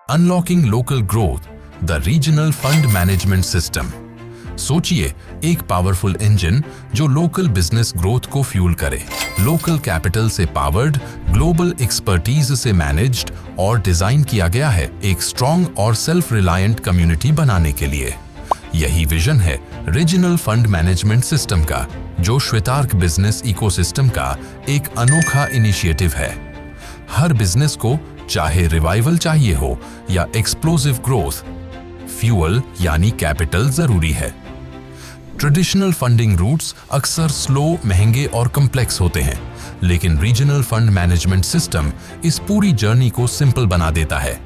Unlocking local growth, the regional fund management system. सोचिए, एक powerful engine जो local business growth को fuel करे, लोकल कैपिटल से पावर्ड, ग्लोबल एक्सपर्टीज से मैनेज्ड और डिजाइन किया गया है एक स्ट्रॉन्ग और सेल्फ रिलायंट कम्युनिटी बनाने के लिए। यही विजन है रीजनल फंड मैनेजमेंट सिस्टम का, जो श्वेतार्क बिजनेस इकोसिस्टम का एक अनोखा इनिशिएटिव है। हर बिजनेस को चाहे रिवाइवल चाहिए हो या एक्सप्लोसिव ग्रोथ, फ्यूअल यानी कैपिटल जरूरी है। ट्रेडिशनल फंडिंग रूट्स अक्सर स्लो, महंगे और कॉम्प्लेक्स होते हैं, लेकिन रीजनल फंड मैनेजमेंट सिस्टम इस पूरी जर्नी को सिंपल बना देता है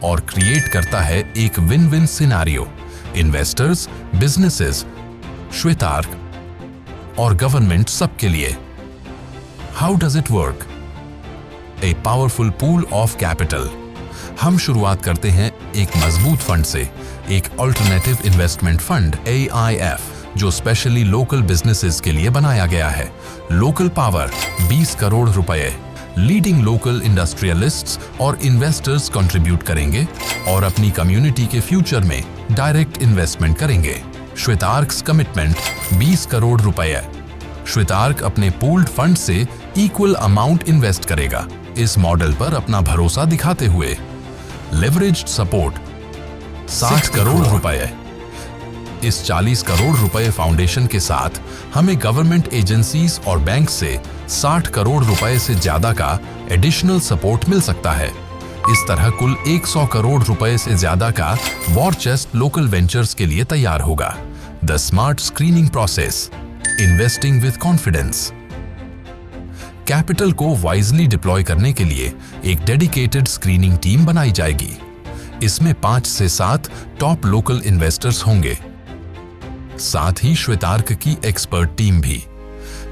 और क्रिएट करता है एक win win scenario investors, businesses, Shwetark और गवर्नमेंट सबके लिए। How does it work? A powerful pool of capital. हम शुरुआत करते हैं एक मजबूत फंड से, एक अल्टरनेटिव इन्वेस्टमेंट फंड AIF, जो स्पेशली लोकल बिजनेसेस के लिए बनाया गया है। लोकल पावर 20 करोड़ रुपए। लीडिंग लोकल इंडस्ट्रियलिस्ट्स और इन्वेस्टर्स कंट्रीब्यूट करेंगे और अपनी कम्युनिटी के फ्यूचर में डायरेक्ट इन्वेस्टमेंट करेंगे। श्वेतार्क्स कमिटमेंट 20 करोड़ रुपए। श्वेतार्क अपने पूल्ड फंड से इक्वल अमाउंट इन्वेस्ट करेगा, इस मॉडल पर अपना भरोसा दिखाते हुए। लेवरेज्ड सपोर्ट 60 करोड़ रुपए। इस 40 करोड़ रुपए फाउंडेशन के साथ हमें गवर्नमेंट एजेंसीज और बैंक से 60 करोड़ रुपए से ज्यादा का एडिशनल सपोर्ट मिल सकता है। इस तरह कुल 100 करोड़ रुपए से ज्यादा का वॉर चेस्ट लोकल वेंचर्स के लिए तैयार होगा। The smart screening process, investing with confidence. Capital को वाइजली डिप्लॉय करने के लिए एक डेडिकेटेड स्क्रीनिंग टीम बनाई जाएगी। इसमें 5 से 7 टॉप लोकल इन्वेस्टर्स होंगे, साथ ही श्वेतार्क की एक्सपर्ट टीम भी।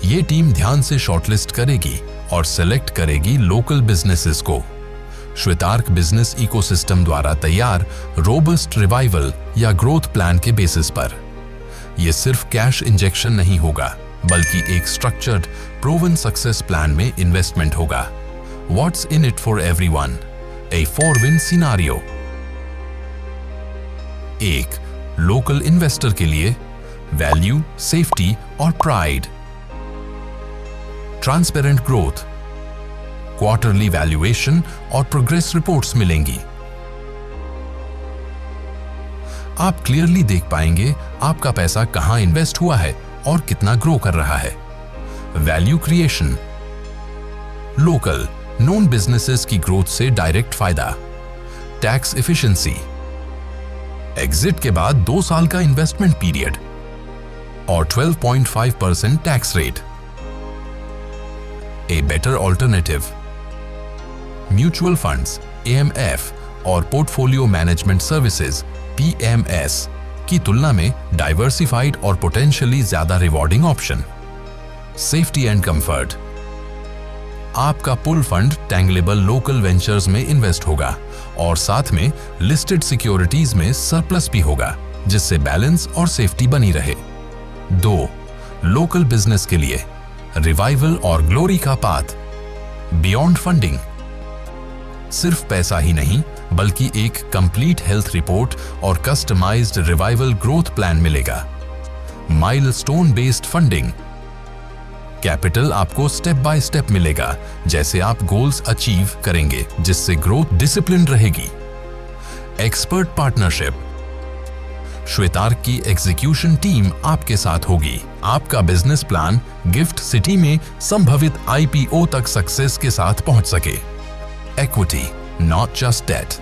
ये टीम ध्यान से शॉर्टलिस्ट करेगी और सिलेक्ट करेगी लोकल बिजनेसेस को श्वेतार्क बिजनेस इकोसिस्टम द्वारा तैयार रोबस्ट रिवाइवल या ग्रोथ प्लान के बेसिस पर। यह सिर्फ कैश इंजेक्शन नहीं होगा, बल्कि एक स्ट्रक्चर्ड प्रूवन सक्सेस प्लान में इन्वेस्टमेंट होगा। What's in it for everyone? A 4-win scenario. 1. Local investor के लिए वैल्यू, सेफ्टी और pride. Transparent growth, quarterly valuation और प्रोग्रेस रिपोर्ट्स मिलेंगी। आप क्लियरली देख पाएंगे आपका पैसा कहां इन्वेस्ट हुआ है और कितना ग्रो कर रहा है। Value creation, local known businesses की ग्रोथ से डायरेक्ट फायदा। टैक्स एफिशिएंसी, एग्जिट के बाद 2 साल का इन्वेस्टमेंट पीरियड और 12.5% tax rate. A better alternative, mutual funds AMF और पोर्टफोलियो मैनेजमेंट सर्विसेज PMS की तुलना में डाइवर्सिफाइड और पोटेंशियली ज्यादा rewarding option. Safety and comfort, आपका पुल फंड टैंगलेबल लोकल वेंचर्स में इन्वेस्ट होगा और साथ में लिस्टेड सिक्योरिटीज में सरप्लस भी होगा, जिससे बैलेंस और सेफ्टी बनी रहे। 2. लोकल बिजनेस के लिए रिवाइवल और ग्लोरी का पाथ। बियॉन्ड फंडिंग, सिर्फ पैसा ही नहीं बल्कि एक कंप्लीट हेल्थ रिपोर्ट और कस्टमाइज्ड रिवाइवल ग्रोथ प्लान मिलेगा। माइलस्टोन बेस्ड फंडिंग, कैपिटल आपको स्टेप बाय स्टेप मिलेगा जैसे आप गोल्स अचीव करेंगे, जिससे ग्रोथ डिसिप्लिन रहेगी। एक्सपर्ट पार्टनरशिप, श्वेतार्क की एग्जीक्यूशन टीम आपके साथ होगी। आपका बिजनेस प्लान गिफ्ट सिटी में संभवित IPO तक सक्सेस के साथ पहुंच सके। Equity, not just debt,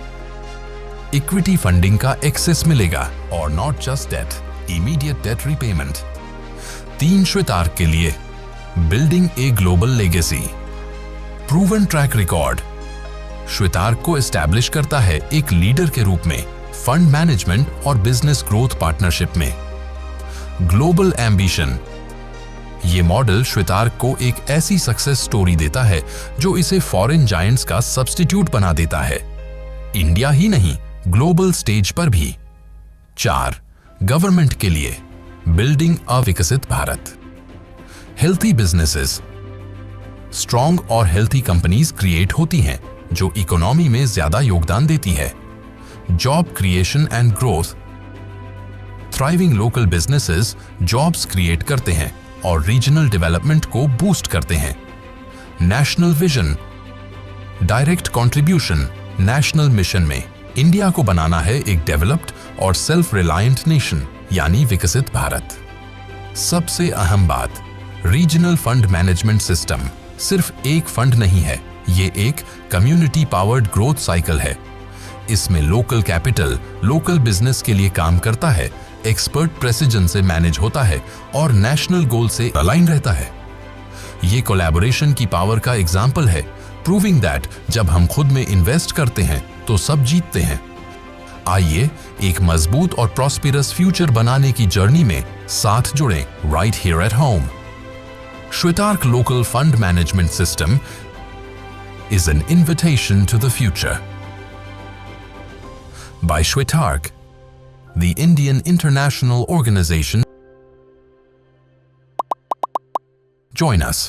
equity funding का एक्सेस मिलेगा और not just debt, immediate debt repayment. 3. Shwetark के लिए building a global legacy, proven track record. Shwetark को एस्टैब्लिश करता है एक लीडर के रूप में फंड मैनेजमेंट और बिजनेस ग्रोथ पार्टनरशिप में। ग्लोबल एम्बिशन, ये मॉडल श्वेतार्क को एक ऐसी सक्सेस स्टोरी देता है जो इसे फॉरेन जायंट्स का सब्स्टिट्यूट बना देता है, इंडिया ही नहीं ग्लोबल स्टेज पर भी। 4. गवर्नमेंट के लिए बिल्डिंग अ विकसित भारत। हेल्थी बिजनेसेस, स्ट्रॉन्ग और हेल्थी कंपनीज क्रिएट होती हैं जो इकोनॉमी में ज्यादा योगदान देती है। Job creation and growth. Thriving local businesses jobs create करते हैं और रीजनल डेवलपमेंट को बूस्ट करते हैं। National vision, direct contribution. National mission में इंडिया को बनाना है एक डेवलप्ड और सेल्फ रिलायंट नेशन, यानी विकसित भारत। सबसे अहम बात, रीजनल फंड मैनेजमेंट सिस्टम सिर्फ एक फंड नहीं है, ये एक कम्युनिटी पावर्ड ग्रोथ साइकिल है। इसमें लोकल कैपिटल लोकल बिजनेस के लिए काम करता है, एक्सपर्ट प्रेसिजन से मैनेज होता है और नेशनल गोल से अलाइन रहता है। ये कोलैबोरेशन की पावर का एग्जाम्पल है, प्रूविंग दैट जब हम खुद में इन्वेस्ट करते हैं तो सब जीतते हैं। आइए एक मजबूत और प्रॉस्पेरस फ्यूचर बनाने की जर्नी में साथ जुड़ें, right here at home. Shwetark local fund management system is an invitation to the future. By Shwetark, the Indian International Organization. Join us.